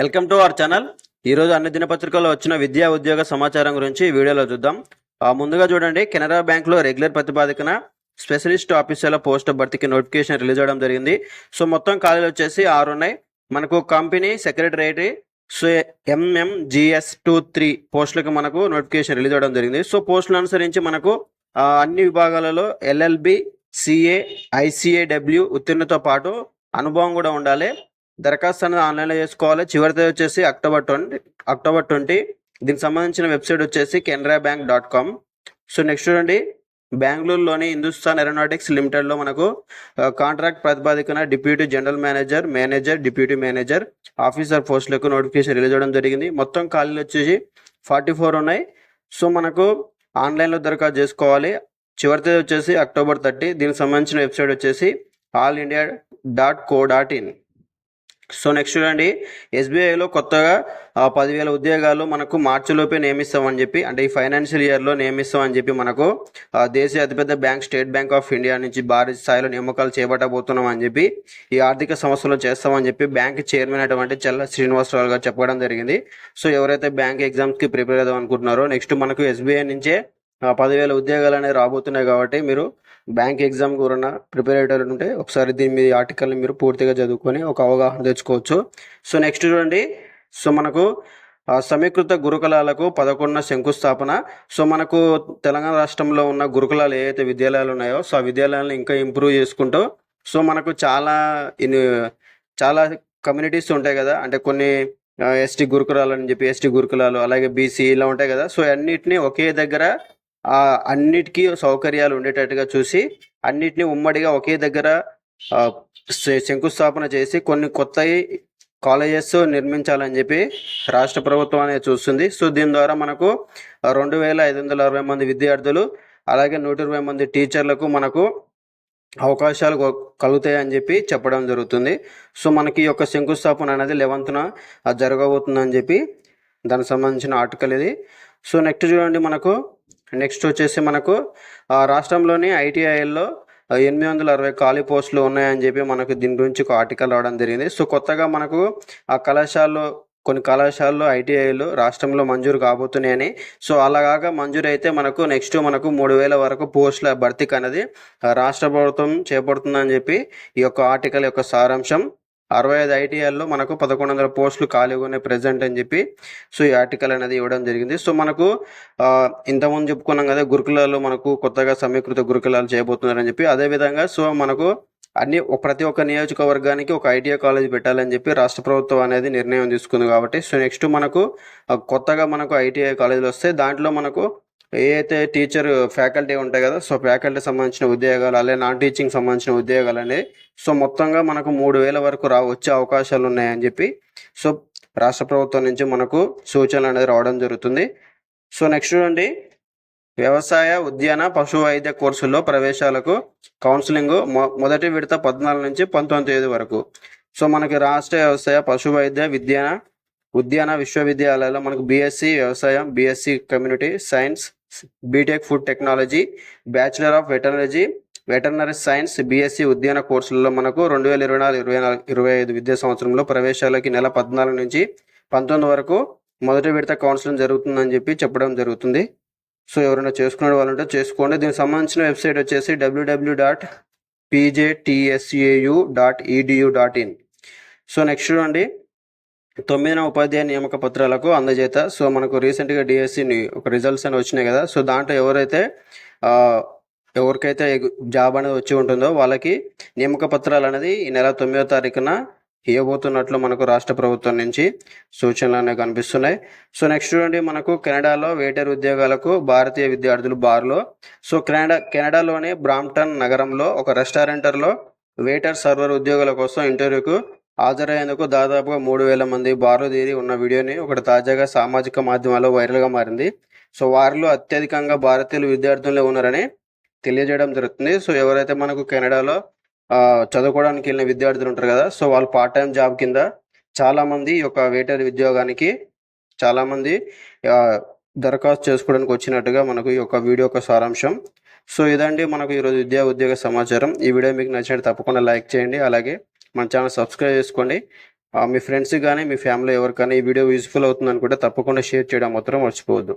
Welcome to our channel. ఈరోజు అన్ని దినపత్రికల్లో వచ్చిన విద్యా ఉద్యోగ సమాచారం గురించి ఈ వీడియోలో చూద్దాం. ముందుగా చూడండి, కెనరా బ్యాంక్లో రెగ్యులర్ ప్రతిపాదికన స్పెషలిస్ట్ ఆఫీసర్ల పోస్ట్ భర్తీకి నోటిఫికేషన్ రిలీజ్ అవ్వడం జరిగింది. సో మొత్తం ఖాళీలు వచ్చేసి 6 ఉన్నాయి. మనకు కంపెనీ సెక్రటరీ సో MMGS23 పోస్టులకు మనకు నోటిఫికేషన్ రిలీజ్ అవ్వడం జరిగింది. సో పోస్టులు అనుసరించి మనకు అన్ని విభాగాలలో LLB, CA, ICAW ఉత్తీర్ణతో పాటు అనుభవం కూడా ఉండాలి. దరఖాస్తు అనేది ఆన్లైన్లో చేసుకోవాలి. చివరి తేదీ వచ్చేసి అక్టోబర్ 20. దీనికి సంబంధించిన వెబ్సైట్ వచ్చేసి canarabank.com. సో నెక్స్ట్ చూడండి, బెంగళూరులోని హిందుస్థాన్ ఏరోనాటిక్స్ లిమిటెడ్లో మనకు కాంట్రాక్ట్ ప్రతిపాదికన deputy general manager, deputy manager, officer పోస్టులకు నోటిఫికేషన్ రిలీజ్ అవ్వడం జరిగింది. మొత్తం ఖాళీలు వచ్చేసి 44 ఉన్నాయి. సో మనకు ఆన్లైన్లో దరఖాస్తు చేసుకోవాలి. చివరి తేదీ వచ్చేసి అక్టోబర్ 30. దీనికి సంబంధించిన వెబ్సైట్ వచ్చేసి allindia.co.in. సో నెక్స్ట్ చూడండి, SBIలో కొత్తగా 10,000 ఉద్యోగాలు మనకు మార్చిలోపే నియమిస్తామని చెప్పి, అంటే ఈ ఫైనాన్షియల్ ఇయర్లో నియమిస్తామని చెప్పి మనకు దేశీయ అతిపెద్ద bank state bank of India నుంచి భారీ స్థాయిలో నియామకాలు చేపట్టబోతున్నాం అని చెప్పి, ఈ ఆర్థిక సంవత్సరంలో చేస్తామని చెప్పి బ్యాంక్ చైర్మన్ అయినటువంటి చల్ల శ్రీనివాసరావు గారు చెప్పడం జరిగింది. సో ఎవరైతే బ్యాంక్ ఎగ్జామ్స్కి ప్రిపేర్ అవుదాం అనుకుంటున్నారో, నెక్స్ట్ మనకు SBI నుంచే 10,000 ఉద్యోగాలు అనేవి రాబోతున్నాయి. కాబట్టి మీరు బ్యాంక్ ఎగ్జామ్ కూడా ప్రిపేర్ అయ్యేటంటే ఒకసారి దీని మీద ఆర్టికల్ని మీరు పూర్తిగా చదువుకొని ఒక అవగాహన తెచ్చుకోవచ్చు. సో నెక్స్ట్ చూడండి, సో మనకు సమీకృత గురుకులాలకు 11వ శంకుస్థాపన. సో మనకు తెలంగాణ రాష్ట్రంలో ఉన్న గురుకులాలు ఏవైతే విద్యాలయాలు ఉన్నాయో, సో ఆ విద్యాలయాలను ఇంకా ఇంప్రూవ్ చేసుకుంటూ, సో మనకు చాలా కమ్యూనిటీస్ ఉంటాయి కదా, అంటే కొన్ని ఎస్టీ గురుకులాలు అని చెప్పి ఎస్టీ గురుకులాలు, అలాగే బీసీ ఇలా ఉంటాయి కదా. సో అన్నిటినీ ఒకే దగ్గర అన్నిటికీ సౌకర్యాలు ఉండేటట్టుగా చూసి అన్నిటినీ ఉమ్మడిగా ఒకే దగ్గర శంకుస్థాపన చేసి కొన్ని కొత్త కాలేజెస్ నిర్మించాలని చెప్పి రాష్ట్ర ప్రభుత్వం అనేది చూస్తుంది. సో దీని ద్వారా మనకు 2,560 మంది విద్యార్థులు, అలాగే 120 మంది టీచర్లకు మనకు అవకాశాలు కలుగుతాయని చెప్పి చెప్పడం జరుగుతుంది. సో మనకి ఈ యొక్క శంకుస్థాపన అనేది 11న జరగబోతుందని చెప్పి దానికి సంబంధించిన ఆర్టికల్ ఇది. సో నెక్స్ట్ వచ్చేసి మనకు రాష్ట్రంలోని ITIల్లో 860 ఖాళీ పోస్టులు ఉన్నాయని చెప్పి మనకు దీని గురించి ఒక ఆర్టికల్ రావడం జరిగింది. సో కొత్తగా మనకు కొన్ని కళాశాలలో ITIలు రాష్ట్రంలో మంజూరు కాబోతున్నాయని. సో అలాగా మంజూరు అయితే మనకు 3,000 వరకు పోస్టుల భర్తీకి అనేది రాష్ట్ర ప్రభుత్వం చేపడుతుందని చెప్పి ఈ యొక్క ఆర్టికల్ యొక్క సారాంశం. 65 ITIల్లో మనకు 1,100 పోస్టులు ఖాళీగా ఉన్నాయి ప్రెజెంట్ అని చెప్పి సో ఈ ఆర్టికల్ అనేది ఇవ్వడం జరిగింది. సో మనకు ఇంతకుముందు చెప్పుకున్నాం కదా, గురుకులాలు మనకు కొత్తగా సమీకృత గురుకులాలు చేయబోతున్నారని చెప్పి. అదేవిధంగా సో మనకు ప్రతి ఒక్క నియోజకవర్గానికి ఒక ITI కాలేజ్ పెట్టాలని చెప్పి రాష్ట్ర ప్రభుత్వం అనేది నిర్ణయం తీసుకుంది. కాబట్టి సో నెక్స్ట్ మనకు కొత్తగా మనకు ITI కాలేజీలు వస్తే దాంట్లో మనకు ఏ అయితే టీచర్ ఫ్యాకల్టీ ఉంటాయి కదా, సో ఫ్యాకల్టీ సంబంధించిన ఉద్యోగాలు, అలాగే నాన్ టీచింగ్ సంబంధించిన ఉద్యోగాలు అనేవి సో మొత్తంగా మనకు 3,000 వరకు వచ్చే అవకాశాలు ఉన్నాయని చెప్పి సో రాష్ట్ర ప్రభుత్వం నుంచి మనకు సూచనలు అనేది రావడం జరుగుతుంది. సో నెక్స్ట్ చూడండి, వ్యవసాయ, ఉద్యాన, పశు వైద్య కోర్సుల్లో ప్రవేశాలకు కౌన్సిలింగ్ మొదటి విడత 14 నుంచి 19 తేదీ వరకు. సో మనకి రాష్ట్ర వ్యవసాయ, పశు వైద్య, ఉద్యాన విశ్వవిద్యాలయాల్లో మనకు BSc వ్యవసాయం, BSc community science, BTech food technology, bachelor of veterinary science, BSc ఉద్యాన కోర్సులలో మనకు 2024-25 విద్యా సంవత్సరంలో ప్రవేశాలకి నెల 14 నుంచి 19 వరకు మొదటి విడత కౌన్సిలింగ్ జరుగుతుందని చెప్పి చెప్పడం జరుగుతుంది. సో ఎవరైనా చేసుకునే వాళ్ళు ఉంటే చేసుకోండి. దీనికి సంబంధించిన వెబ్సైట్ వచ్చేసి www.pjtsau.edu.in. సో నెక్స్ట్ చూడండి, 9వ ఉపాధ్యాయ నియామక పత్రాలకు అందజేత. సో మనకు రీసెంట్గా DSCని ఒక రిజల్ట్స్ అని వచ్చినాయి కదా. సో దాంట్లో ఎవరికైతే జాబ్ అనేది వచ్చి ఉంటుందో వాళ్ళకి నియామక పత్రాలు అనేది ఈ నెల 9వ తారీఖున ఇవ్వబోతున్నట్లు మనకు రాష్ట్ర ప్రభుత్వం నుంచి సూచనలు అనేవి కనిపిస్తున్నాయి. సో నెక్స్ట్ చూడండి, మనకు కెనడాలో వెయిటర్ ఉద్యోగాలకు భారతీయ విద్యార్థులు బార్లో. సో కెనడాలోని బ్రాంప్టన్ నగరంలో ఒక రెస్టారెంట్లో వెయిటర్ సర్వర్ ఉద్యోగాల కోసం ఇంటర్వ్యూకు హాజరయ్యేందుకు దాదాపుగా 3,000 మంది బార్లో తీరి ఉన్న వీడియోని ఒకటి తాజాగా సామాజిక మాధ్యమాల్లో వైరల్గా మారింది. సో వారిలో అత్యధికంగా భారతీయులు విద్యార్థులే ఉన్నారని తెలియజేయడం జరుగుతుంది. సో ఎవరైతే మనకు కెనడాలో చదువుకోవడానికి వెళ్ళిన విద్యార్థులు ఉంటారు కదా, సో వాళ్ళు పార్ట్ టైం జాబ్ కింద చాలామంది ఈ యొక్క వెయిటర్ ఉద్యోగానికి చాలామంది దరఖాస్తు చేసుకోవడానికి వచ్చినట్టుగా మనకు ఈ యొక్క వీడియో యొక్క సారాంశం. సో ఇదండి మనకు ఈరోజు విద్యా ఉద్యోగ సమాచారం. ఈ వీడియో మీకు నచ్చినట్టు తప్పకుండా లైక్ చేయండి, అలాగే మన ఛానల్ సబ్స్క్రైబ్ చేసుకోండి. మీ ఫ్రెండ్స్కి కానీ మీ ఫ్యామిలీ ఎవరికైనా ఈ వీడియో యూస్ఫుల్ అవుతుంది అనుకుంటే తప్పకుండా షేర్ చేయడం మాత్రం మర్చిపోవద్దు.